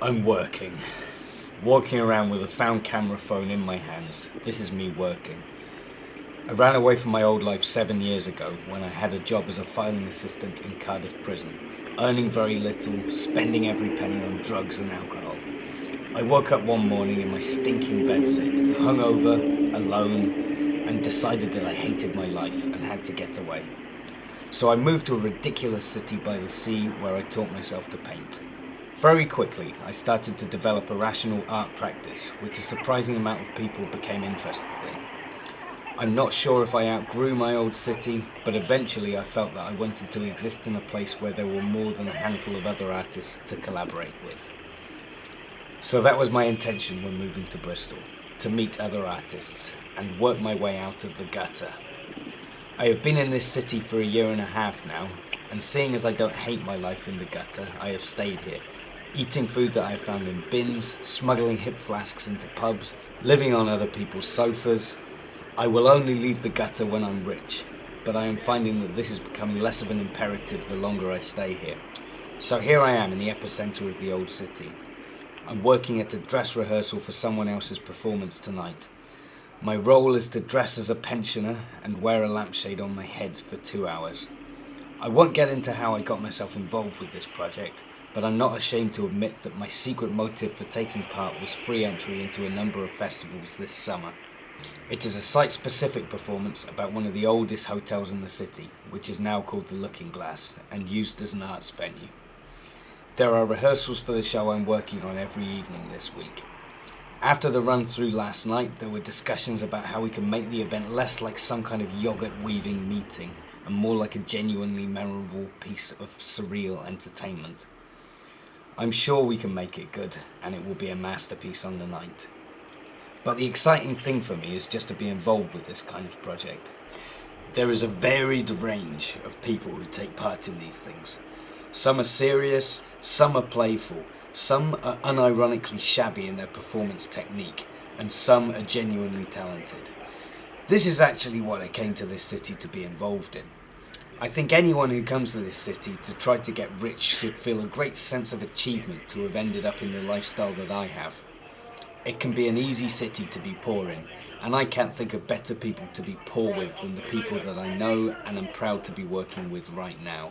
I'm working. Walking around with a found camera phone in my hands. This is me working. I ran away from my old life 7 years ago when I had a job as a filing assistant in Cardiff prison, earning very little, spending every penny on drugs and alcohol. I woke up one morning in my stinking bedsit, hungover, alone, and decided that I hated my life and had to get away. So I moved to a ridiculous city by the sea where I taught myself to paint. Very quickly, I started to develop a rational art practice, which a surprising amount of people became interested in. I'm not sure if I outgrew my old city, but eventually I felt that I wanted to exist in a place where there were more than a handful of other artists to collaborate with. So that was my intention when moving to Bristol, to meet other artists and work my way out of the gutter. I have been in this city for a year and a half now, and seeing as I don't hate my life in the gutter, I have stayed here, eating food that I have found in bins, smuggling hip flasks into pubs, living on other people's sofas. I will only leave the gutter when I'm rich, but I am finding that this is becoming less of an imperative the longer I stay here. So here I am in the epicenter of the old city. I'm working at a dress rehearsal for someone else's performance tonight. My role is to dress as a pensioner and wear a lampshade on my head for 2 hours. I won't get into how I got myself involved with this project, but I'm not ashamed to admit that my secret motive for taking part was free entry into a number of festivals this summer. It is a site-specific performance about one of the oldest hotels in the city, which is now called the Looking Glass and used as an arts venue. There are rehearsals for the show I'm working on every evening this week. After the run-through last night, there were discussions about how we can make the event less like some kind of yogurt-weaving meeting and more like a genuinely memorable piece of surreal entertainment. I'm sure we can make it good, and it will be a masterpiece on the night. But the exciting thing for me is just to be involved with this kind of project. There is a varied range of people who take part in these things. Some are serious, some are playful, some are unironically shabby in their performance technique, and some are genuinely talented. This is actually what I came to this city to be involved in. I think anyone who comes to this city to try to get rich should feel a great sense of achievement to have ended up in the lifestyle that I have. It can be an easy city to be poor in, and I can't think of better people to be poor with than the people that I know and am proud to be working with right now.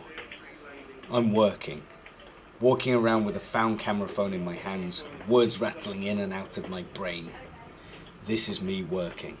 I'm working. Walking around with a found camera phone in my hands, words rattling in and out of my brain. This is me working.